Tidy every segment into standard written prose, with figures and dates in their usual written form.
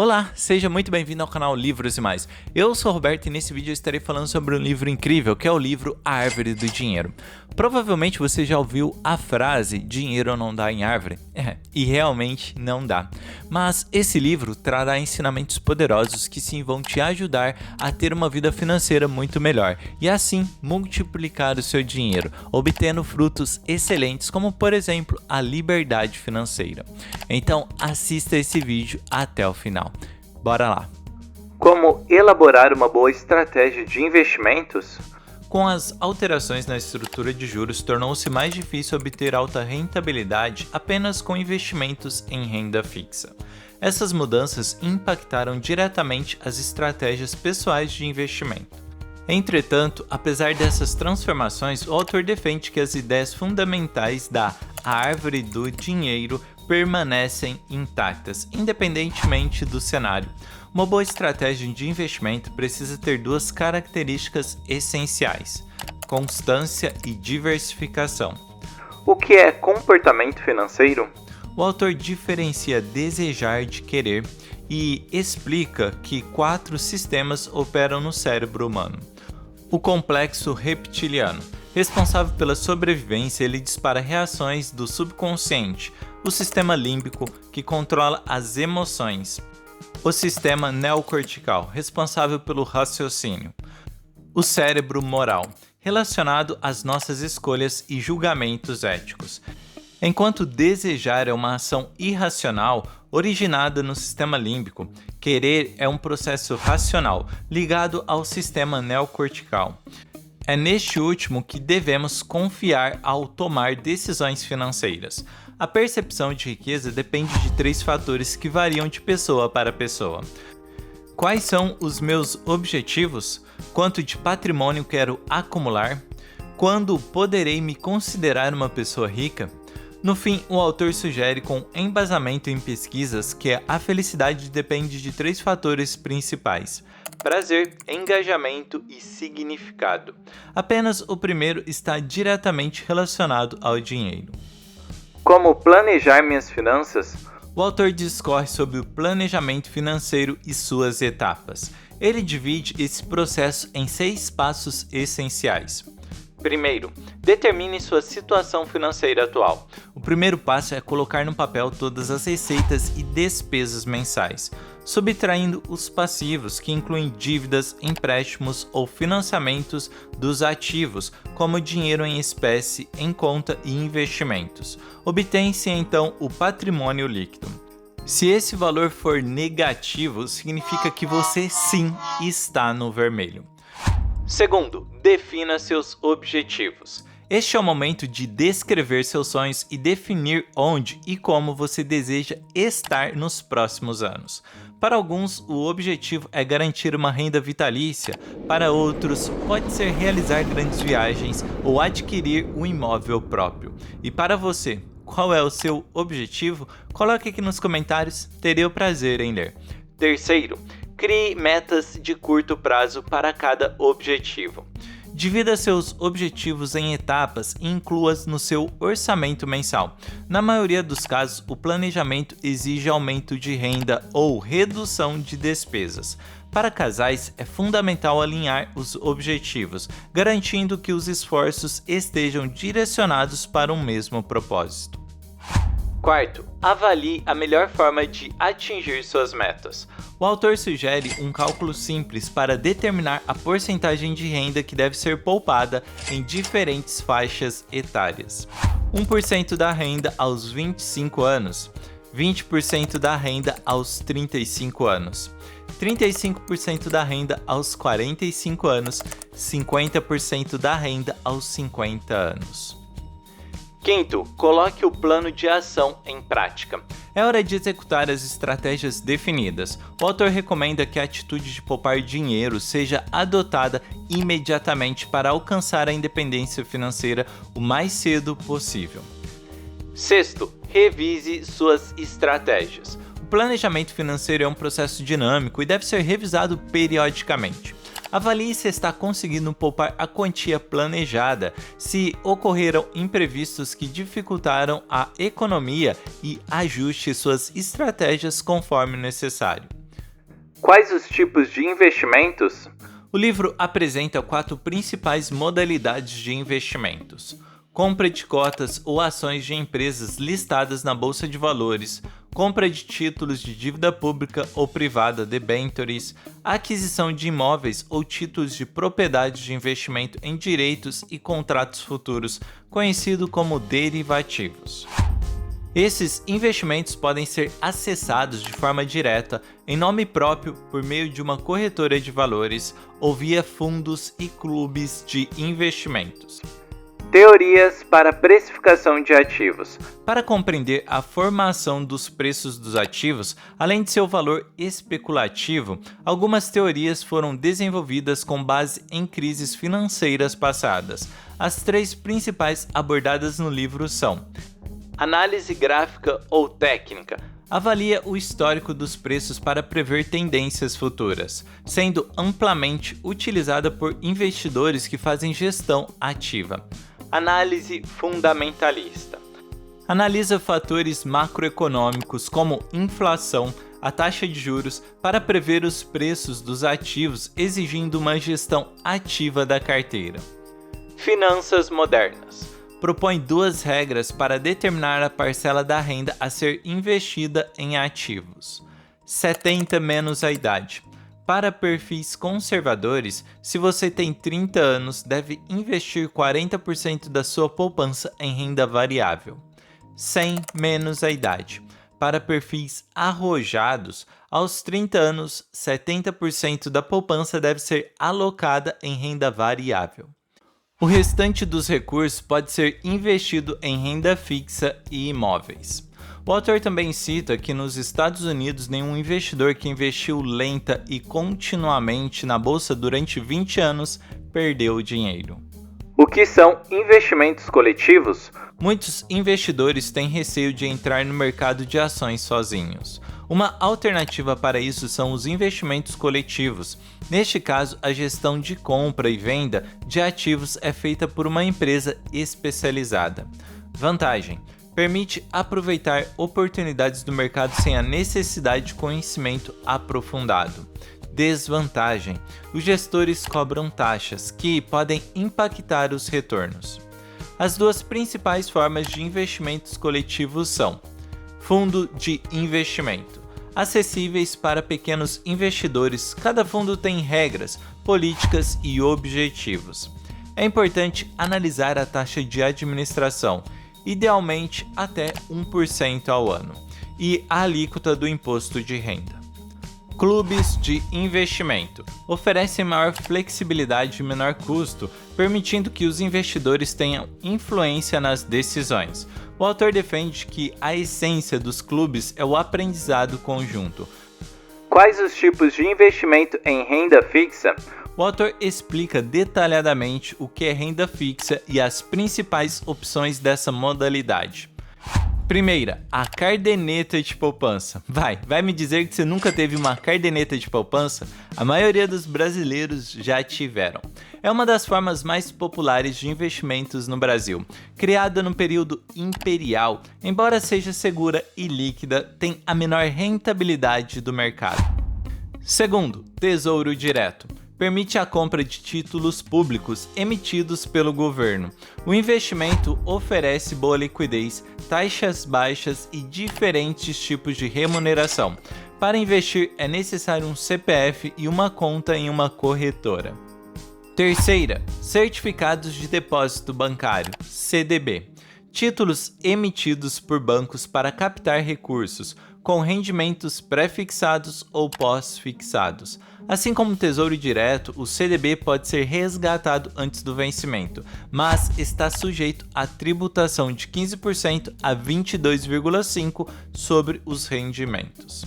Olá, seja muito bem-vindo ao canal Livros e Mais. Eu sou o Roberto e nesse vídeo eu estarei falando sobre um livro incrível, que é o livro A Árvore do Dinheiro. Provavelmente você já ouviu a frase dinheiro não dá em árvore. E realmente não dá. Mas esse livro trará ensinamentos poderosos que sim vão te ajudar a ter uma vida financeira muito melhor e assim multiplicar o seu dinheiro, obtendo frutos excelentes como, por exemplo, a liberdade financeira. Então assista esse vídeo até o final. Bora lá! Como elaborar uma boa estratégia de investimentos? Com as alterações na estrutura de juros, tornou-se mais difícil obter alta rentabilidade apenas com investimentos em renda fixa. Essas mudanças impactaram diretamente as estratégias pessoais de investimento. Entretanto, apesar dessas transformações, o autor defende que as ideias fundamentais da Árvore do Dinheiro permanecem intactas, independentemente do cenário. Uma boa estratégia de investimento precisa ter duas características essenciais: constância e diversificação. O que é comportamento financeiro? O autor diferencia desejar de querer e explica que 4 sistemas operam no cérebro humano. O complexo reptiliano, responsável pela sobrevivência, ele dispara reações do subconsciente. O sistema límbico, que controla as emoções. O sistema neocortical, responsável pelo raciocínio. O cérebro moral, relacionado às nossas escolhas e julgamentos éticos. Enquanto desejar é uma ação irracional, originada no sistema límbico, querer é um processo racional, ligado ao sistema neocortical. É neste último que devemos confiar ao tomar decisões financeiras. A percepção de riqueza depende de 3 fatores que variam de pessoa para pessoa. Quais são os meus objetivos? Quanto de patrimônio quero acumular? Quando poderei me considerar uma pessoa rica? No fim, o autor sugere com embasamento em pesquisas que a felicidade depende de 3 fatores principais: prazer, engajamento e significado. Apenas o primeiro está diretamente relacionado ao dinheiro. Como planejar minhas finanças? O autor discorre sobre o planejamento financeiro e suas etapas. Ele divide esse processo em 6 passos essenciais. Primeiro, determine sua situação financeira atual. O primeiro passo é colocar no papel todas as receitas e despesas mensais, subtraindo os passivos, que incluem dívidas, empréstimos ou financiamentos dos ativos, como dinheiro em espécie, em conta e investimentos. Obtém-se então o patrimônio líquido. Se esse valor for negativo, significa que você sim está no vermelho. Segundo, defina seus objetivos. Este é o momento de descrever seus sonhos e definir onde e como você deseja estar nos próximos anos. Para alguns, o objetivo é garantir uma renda vitalícia, para outros, pode ser realizar grandes viagens ou adquirir um imóvel próprio. E para você, qual é o seu objetivo? Coloque aqui nos comentários, terei o prazer em ler. Terceiro, crie metas de curto prazo para cada objetivo. Divida seus objetivos em etapas e inclua-os no seu orçamento mensal. Na maioria dos casos, o planejamento exige aumento de renda ou redução de despesas. Para casais, é fundamental alinhar os objetivos, garantindo que os esforços estejam direcionados para um mesmo propósito. Quarto, avalie a melhor forma de atingir suas metas. O autor sugere um cálculo simples para determinar a porcentagem de renda que deve ser poupada em diferentes faixas etárias. 1% da renda aos 25 anos, 20% da renda aos 35 anos, 35% da renda aos 45 anos, 50% da renda aos 50 anos. Quinto, coloque o plano de ação em prática. É hora de executar as estratégias definidas. O autor recomenda que a atitude de poupar dinheiro seja adotada imediatamente para alcançar a independência financeira o mais cedo possível. Sexto, revise suas estratégias. O planejamento financeiro é um processo dinâmico e deve ser revisado periodicamente. Avalie se está conseguindo poupar a quantia planejada, se ocorreram imprevistos que dificultaram a economia e ajuste suas estratégias conforme necessário. Quais os tipos de investimentos? O livro apresenta 4 principais modalidades de investimentos: compra de cotas ou ações de empresas listadas na Bolsa de Valores, compra de títulos de dívida pública ou privada, debentures, aquisição de imóveis ou títulos de propriedade de investimento em direitos e contratos futuros, conhecido como derivativos. Esses investimentos podem ser acessados de forma direta, em nome próprio, por meio de uma corretora de valores ou via fundos e clubes de investimentos. Teorias para precificação de ativos. Para compreender a formação dos preços dos ativos, além de seu valor especulativo, algumas teorias foram desenvolvidas com base em crises financeiras passadas. As 3 principais abordadas no livro são: análise gráfica ou técnica. Avalia o histórico dos preços para prever tendências futuras, sendo amplamente utilizada por investidores que fazem gestão ativa. Análise fundamentalista. Analisa fatores macroeconômicos como inflação, a taxa de juros, para prever os preços dos ativos, exigindo uma gestão ativa da carteira. Finanças modernas. Propõe 2 regras para determinar a parcela da renda a ser investida em ativos. 70 menos a idade. Para perfis conservadores, se você tem 30 anos, deve investir 40% da sua poupança em renda variável. 100 menos a idade. Para perfis arrojados, aos 30 anos, 70% da poupança deve ser alocada em renda variável. O restante dos recursos pode ser investido em renda fixa e imóveis. O autor também cita que nos Estados Unidos nenhum investidor que investiu lenta e continuamente na bolsa durante 20 anos perdeu dinheiro. O que são investimentos coletivos? Muitos investidores têm receio de entrar no mercado de ações sozinhos. Uma alternativa para isso são os investimentos coletivos. Neste caso, a gestão de compra e venda de ativos é feita por uma empresa especializada. Vantagem: permite aproveitar oportunidades do mercado sem a necessidade de conhecimento aprofundado. Desvantagem: os gestores cobram taxas que podem impactar os retornos. As 2 principais formas de investimentos coletivos são: fundo de investimento, acessíveis para pequenos investidores. Cada fundo tem regras, políticas e objetivos. É importante analisar a taxa de administração, idealmente até 1% ao ano, e a alíquota do imposto de renda. Clubes de investimento oferecem maior flexibilidade e menor custo, permitindo que os investidores tenham influência nas decisões. O autor defende que a essência dos clubes é o aprendizado conjunto. Quais os tipos de investimento em renda fixa? O autor explica detalhadamente o que é renda fixa e as principais opções dessa modalidade. Primeira, a caderneta de poupança. Vai me dizer que você nunca teve uma caderneta de poupança? A maioria dos brasileiros já tiveram. É uma das formas mais populares de investimentos no Brasil. Criada no período imperial, embora seja segura e líquida, tem a menor rentabilidade do mercado. Segundo, Tesouro Direto. Permite a compra de títulos públicos emitidos pelo governo. O investimento oferece boa liquidez, taxas baixas e diferentes tipos de remuneração. Para investir é necessário um CPF e uma conta em uma corretora. Terceira, Certificados de Depósito Bancário, CDB. Títulos emitidos por bancos para captar recursos, com rendimentos pré-fixados ou pós-fixados. Assim como o Tesouro Direto, o CDB pode ser resgatado antes do vencimento, mas está sujeito à tributação de 15% a 22,5% sobre os rendimentos.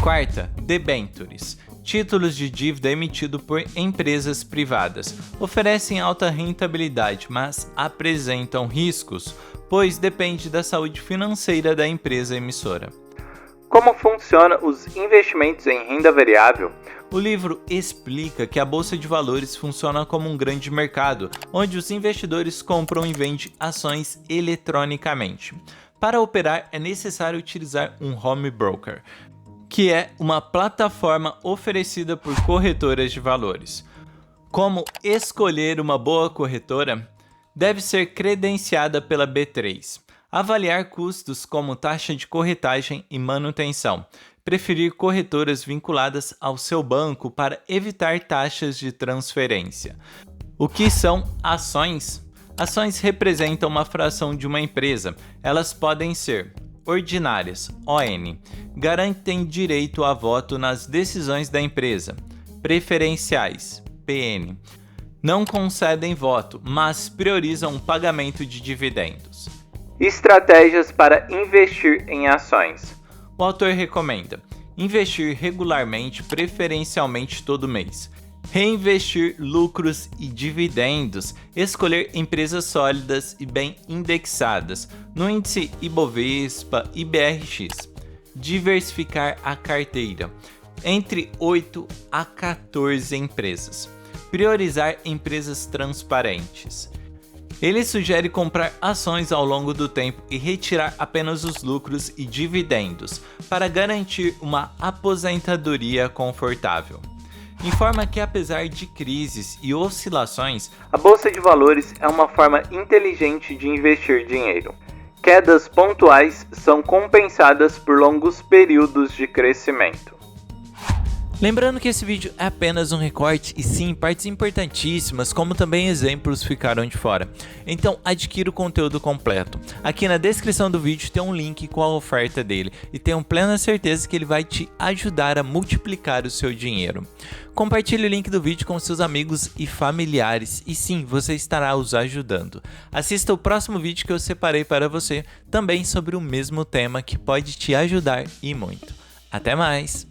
Quarta, debentures. Títulos de dívida emitidos por empresas privadas. Oferecem alta rentabilidade, mas apresentam riscos, pois depende da saúde financeira da empresa emissora. Como funcionam os investimentos em renda variável? O livro explica que a Bolsa de Valores funciona como um grande mercado, onde os investidores compram e vendem ações eletronicamente. Para operar, é necessário utilizar um home broker, que é uma plataforma oferecida por corretoras de valores. Como escolher uma boa corretora? Deve ser credenciada pela B3. Avaliar custos como taxa de corretagem e manutenção. Preferir corretoras vinculadas ao seu banco para evitar taxas de transferência. O que são ações? Ações representam uma fração de uma empresa. Elas podem ser ordinárias, ON, garantem direito a voto nas decisões da empresa. Preferenciais, PN, não concedem voto, mas priorizam o pagamento de dividendos. Estratégias para investir em ações. O autor recomenda investir regularmente, preferencialmente todo mês. Reinvestir lucros e dividendos, escolher empresas sólidas e bem indexadas no índice Ibovespa e BRX. Diversificar a carteira entre 8 a 14 empresas. Priorizar empresas transparentes. Ele sugere comprar ações ao longo do tempo e retirar apenas os lucros e dividendos para garantir uma aposentadoria confortável. Informa que apesar de crises e oscilações, a Bolsa de Valores é uma forma inteligente de investir dinheiro. Quedas pontuais são compensadas por longos períodos de crescimento. Lembrando que esse vídeo é apenas um recorte e sim, partes importantíssimas, como também exemplos ficaram de fora. Então adquira o conteúdo completo. Aqui na descrição do vídeo tem um link com a oferta dele e tenho plena certeza que ele vai te ajudar a multiplicar o seu dinheiro. Compartilhe o link do vídeo com seus amigos e familiares e sim, você estará os ajudando. Assista o próximo vídeo que eu separei para você, também sobre o mesmo tema que pode te ajudar e muito. Até mais!